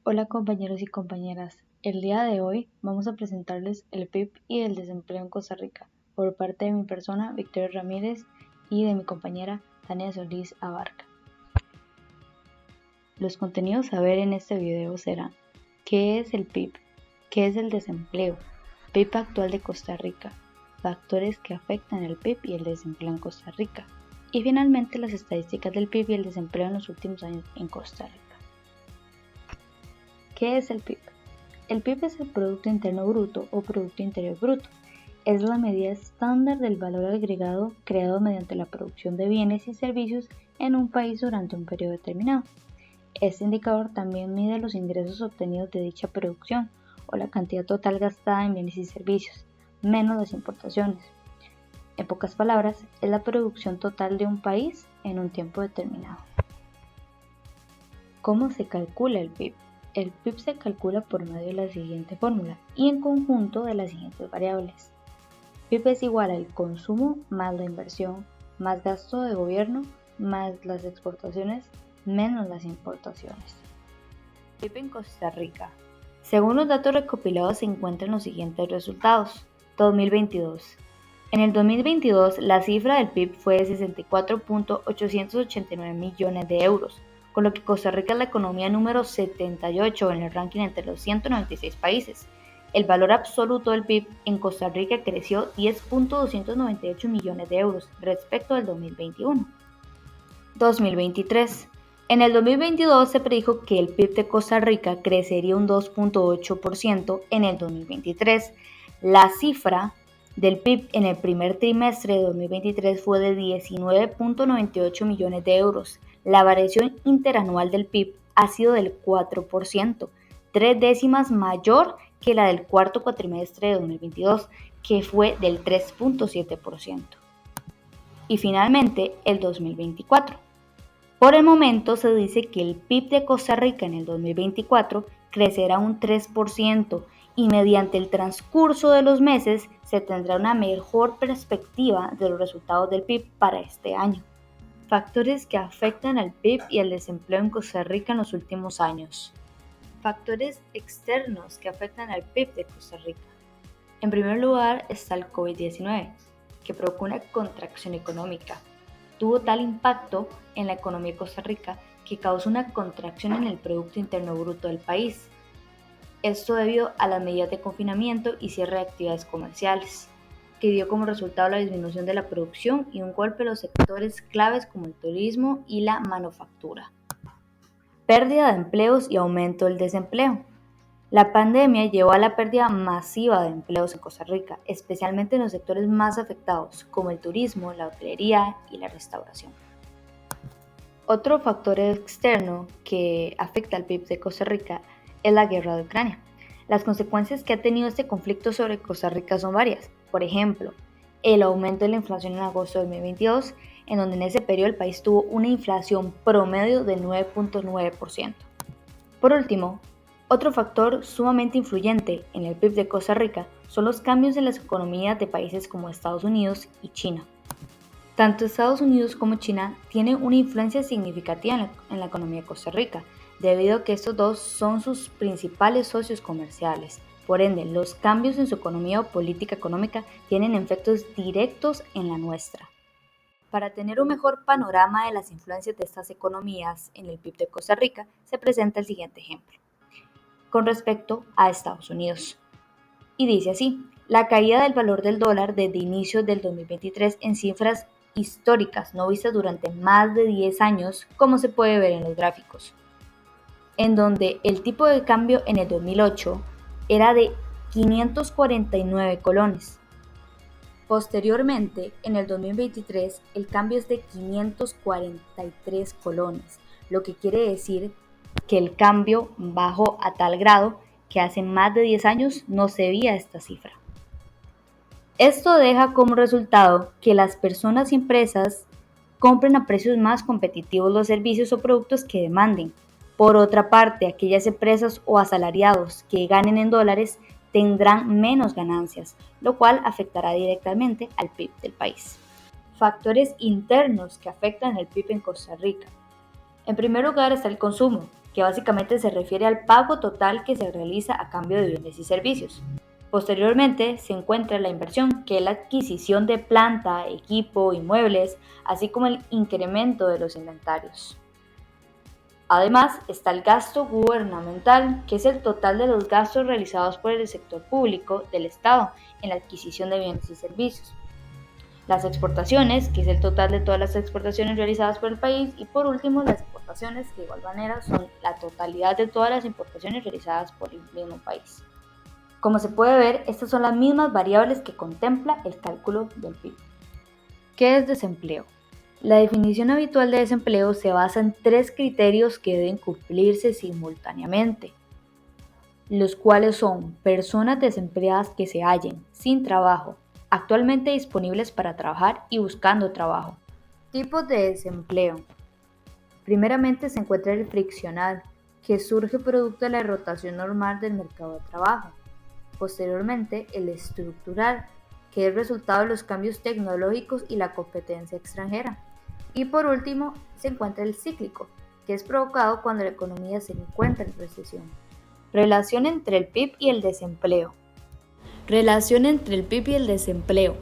Hola compañeros y compañeras, el día de hoy vamos a presentarles el PIB y el desempleo en Costa Rica por parte de mi persona, Victoria Ramírez, y de mi compañera Tania Solís Abarca. Los contenidos a ver en este video serán: ¿qué es el PIB? ¿Qué es el desempleo? PIB actual de Costa Rica, factores que afectan el PIB y el desempleo en Costa Rica, y finalmente las estadísticas del PIB y el desempleo en los últimos años en Costa Rica. ¿Qué es el PIB? El PIB es el Producto Interno Bruto o Producto Interior Bruto. Es la medida estándar del valor agregado creado mediante la producción de bienes y servicios en un país durante un periodo determinado. Este indicador también mide los ingresos obtenidos de dicha producción o la cantidad total gastada en bienes y servicios, menos las importaciones. En pocas palabras, es la producción total de un país en un tiempo determinado. ¿Cómo se calcula el PIB? El PIB se calcula por medio de la siguiente fórmula y en conjunto de las siguientes variables. PIB es igual al consumo más la inversión, más gasto de gobierno, más las exportaciones, menos las importaciones. PIB en Costa Rica. Según los datos recopilados se encuentran los siguientes resultados. 2022. En el 2022 la cifra del PIB fue de 64.889 millones de euros, con lo que Costa Rica es la economía número 78 en el ranking entre los 196 países. El valor absoluto del PIB en Costa Rica creció 10.298 millones de euros respecto al 2021. 2023. En el 2022 se predijo que el PIB de Costa Rica crecería un 2.8% en el 2023. La cifra del PIB en el primer trimestre de 2023 fue de 19.98 millones de euros. La variación interanual del PIB ha sido del 4%, 3 décimas mayor que la del cuarto cuatrimestre de 2022, que fue del 3.7%. Y finalmente, el 2024. Por el momento se dice que el PIB de Costa Rica en el 2024 crecerá un 3% y mediante el transcurso de los meses se tendrá una mejor perspectiva de los resultados del PIB para este año. Factores que afectan al PIB y el desempleo en Costa Rica en los últimos años. Factores externos que afectan al PIB de Costa Rica. En primer lugar está el COVID-19, que provocó una contracción económica. Tuvo tal impacto en la economía de Costa Rica que causó una contracción en el Producto Interno Bruto del país. Esto debido a las medidas de confinamiento y cierre de actividades comerciales, que dio como resultado la disminución de la producción y un golpe a los sectores claves como el turismo y la manufactura. Pérdida de empleos y aumento del desempleo. La pandemia llevó a la pérdida masiva de empleos en Costa Rica, especialmente en los sectores más afectados, como el turismo, la hotelería y la restauración. Otro factor externo que afecta al PIB de Costa Rica es la guerra de Ucrania. Las consecuencias que ha tenido este conflicto sobre Costa Rica son varias. Por ejemplo, el aumento de la inflación en agosto de 2022, en donde en ese periodo el país tuvo una inflación promedio del 9.9%. Por último, otro factor sumamente influyente en el PIB de Costa Rica son los cambios en las economías de países como Estados Unidos y China. Tanto Estados Unidos como China tienen una influencia significativa en la economía de Costa Rica, debido a que estos dos son sus principales socios comerciales. Por ende, los cambios en su economía o política económica tienen efectos directos en la nuestra. Para tener un mejor panorama de las influencias de estas economías en el PIB de Costa Rica, se presenta el siguiente ejemplo con respecto a Estados Unidos. Y dice así: la caída del valor del dólar desde inicios del 2023 en cifras históricas no vistas durante más de 10 años, como se puede ver en los gráficos, en donde el tipo de cambio en el 2008 era de 549 colones. Posteriormente, en el 2023, el cambio es de 543 colones, lo que quiere decir que el cambio bajó a tal grado que hace más de 10 años no se veía esta cifra. Esto deja como resultado que las personas y empresas compren a precios más competitivos los servicios o productos que demanden. Por otra parte, aquellas empresas o asalariados que ganen en dólares tendrán menos ganancias, lo cual afectará directamente al PIB del país. Factores internos que afectan el PIB en Costa Rica. En primer lugar está el consumo, que básicamente se refiere al pago total que se realiza a cambio de bienes y servicios. Posteriormente se encuentra la inversión, que es la adquisición de planta, equipo, inmuebles, así como el incremento de los inventarios. Además, está el gasto gubernamental, que es el total de los gastos realizados por el sector público del Estado en la adquisición de bienes y servicios. Las exportaciones, que es el total de todas las exportaciones realizadas por el país. Y por último, las exportaciones, que de igual manera son la totalidad de todas las importaciones realizadas por el mismo país. Como se puede ver, estas son las mismas variables que contempla el cálculo del PIB. ¿Qué es desempleo? La definición habitual de desempleo se basa en 3 criterios que deben cumplirse simultáneamente, los cuales son personas desempleadas que se hallen sin trabajo, actualmente disponibles para trabajar y buscando trabajo. Tipos de desempleo. Primeramente se encuentra el friccional, que surge producto de la rotación normal del mercado de trabajo. Posteriormente, el estructural, que es resultado de los cambios tecnológicos y la competencia extranjera. Y por último, se encuentra el cíclico, que es provocado cuando la economía se encuentra en recesión. Relación entre el PIB y el desempleo. Relación entre el PIB y el desempleo.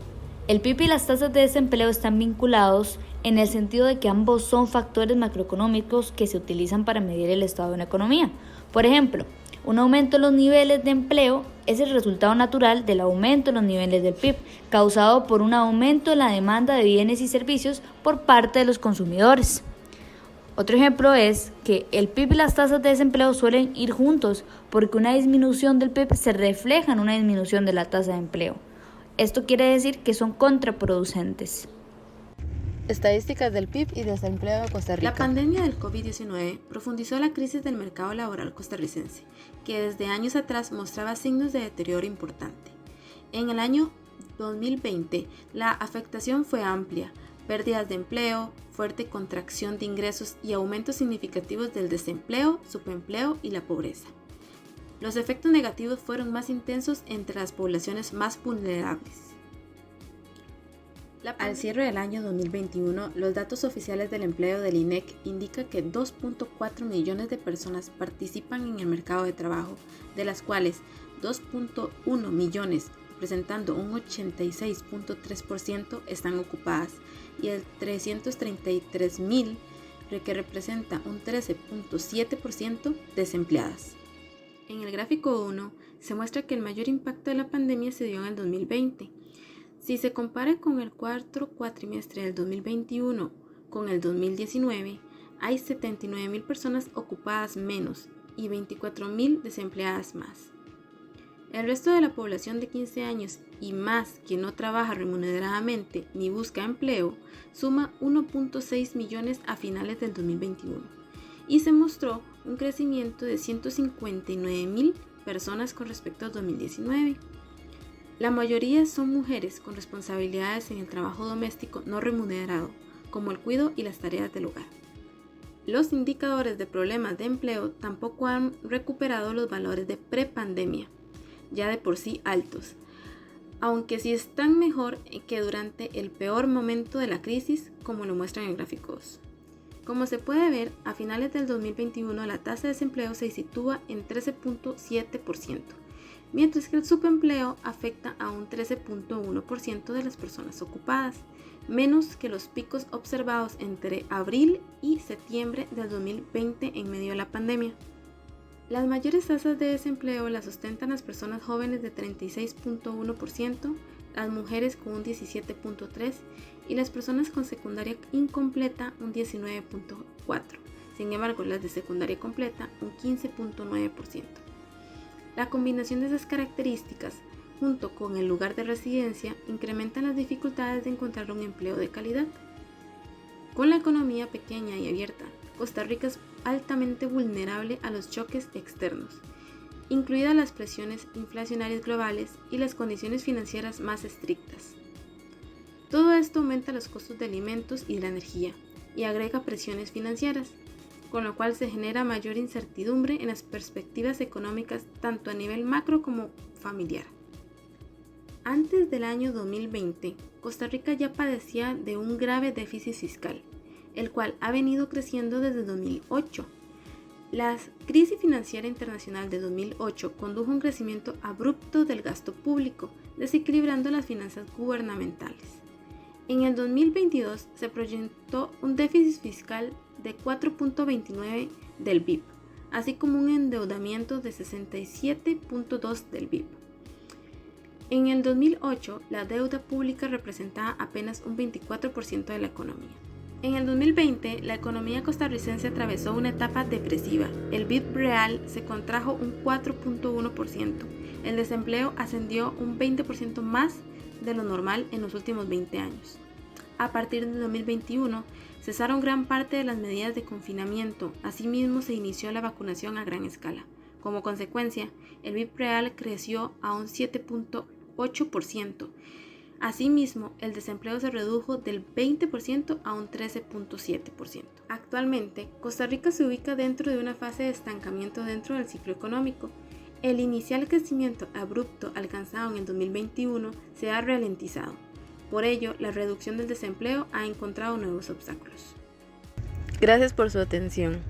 El PIB y las tasas de desempleo están vinculados en el sentido de que ambos son factores macroeconómicos que se utilizan para medir el estado de una economía. Por ejemplo, un aumento en los niveles de empleo es el resultado natural del aumento en los niveles del PIB, causado por un aumento en la demanda de bienes y servicios por parte de los consumidores. Otro ejemplo es que el PIB y las tasas de desempleo suelen ir juntos, porque una disminución del PIB se refleja en una disminución de la tasa de empleo. Esto quiere decir que son contraproducentes. Estadísticas del PIB y desempleo de Costa Rica. La pandemia del COVID-19 profundizó la crisis del mercado laboral costarricense, que desde años atrás mostraba signos de deterioro importante. En el año 2020, la afectación fue amplia: pérdidas de empleo, fuerte contracción de ingresos y aumentos significativos del desempleo, subempleo y la pobreza. Los efectos negativos fueron más intensos entre las poblaciones más vulnerables. Al cierre del año 2021, los datos oficiales del empleo del INEC indican que 2.4 millones de personas participan en el mercado de trabajo, de las cuales 2.1 millones, representando un 86.3%, están ocupadas, y el 333.000, que representa un 13.7%, desempleadas. En el gráfico 1 se muestra que el mayor impacto de la pandemia se dio en el 2020. Si se compara con el cuarto cuatrimestre del 2021 con el 2019, hay 79.000 personas ocupadas menos y 24.000 desempleadas más. El resto de la población de 15 años y más que no trabaja remuneradamente ni busca empleo suma 1.6 millones a finales del 2021 y se mostró un crecimiento de 159.000 personas con respecto al 2019. La mayoría son mujeres con responsabilidades en el trabajo doméstico no remunerado, como el cuidado y las tareas del hogar. Los indicadores de problemas de empleo tampoco han recuperado los valores de prepandemia, ya de por sí altos, aunque sí están mejor que durante el peor momento de la crisis, como lo muestran en el gráfico 2. Como se puede ver, a finales del 2021 la tasa de desempleo se sitúa en 13.7%. Mientras que el subempleo afecta a un 13.1% de las personas ocupadas, menos que los picos observados entre abril y septiembre del 2020 en medio de la pandemia. Las mayores tasas de desempleo las ostentan las personas jóvenes de 36.1%, las mujeres con un 17.3% y las personas con secundaria incompleta un 19.4%. Sin embargo, las de secundaria completa un 15.9%. La combinación de esas características, junto con el lugar de residencia, incrementan las dificultades de encontrar un empleo de calidad. Con la economía pequeña y abierta, Costa Rica es altamente vulnerable a los choques externos, incluidas las presiones inflacionarias globales y las condiciones financieras más estrictas. Todo esto aumenta los costos de alimentos y de la energía y agrega presiones financieras, con lo cual se genera mayor incertidumbre en las perspectivas económicas tanto a nivel macro como familiar. Antes del año 2020, Costa Rica ya padecía de un grave déficit fiscal, el cual ha venido creciendo desde 2008. La crisis financiera internacional de 2008 condujo a un crecimiento abrupto del gasto público, desequilibrando las finanzas gubernamentales. En el 2022 se proyectó un déficit fiscal de 4.29 del PIB, así como un endeudamiento de 67.2 del PIB. En el 2008, la deuda pública representaba apenas un 24% de la economía. En el 2020, la economía costarricense atravesó una etapa depresiva. El PIB real se contrajo un 4.1%. El desempleo ascendió un 20% más de lo normal en los últimos 20 años. A partir de 2021, cesaron gran parte de las medidas de confinamiento. Asimismo, se inició la vacunación a gran escala. Como consecuencia, el PIB real creció a un 7.8%. Asimismo, el desempleo se redujo del 20% a un 13.7%. Actualmente, Costa Rica se ubica dentro de una fase de estancamiento dentro del ciclo económico. El inicial crecimiento abrupto alcanzado en el 2021 se ha ralentizado. Por ello, la reducción del desempleo ha encontrado nuevos obstáculos. Gracias por su atención.